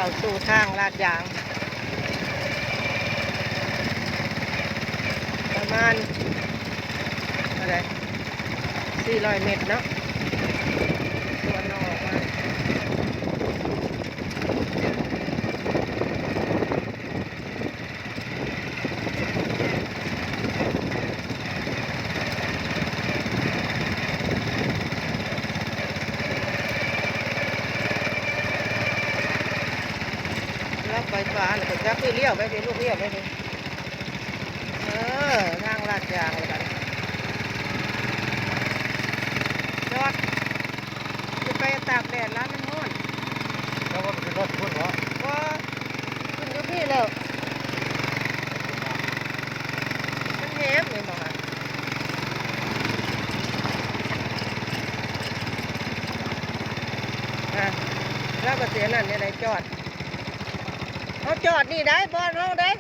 เข้าสู่ทางลาดยางประมาณอะไร400 เมตรเนาะตัวนออกมาแล้วไปฟ้าเลยก็จับไปเลี้ยวไปดิลูกเลี้ยวไปดิทางลาดยางเลยกันจอดจะไปตากแดดร้านน้ำมัน แล้วก็เป็นรถพุ่นเหรอ ก็ขึ้นอยู่พี่แล้วมันแหบเลยบอกว่าแล้วก็เสียนั่นเนี่ยได้จอดเขาจอดนี่ได้บอลเขาได้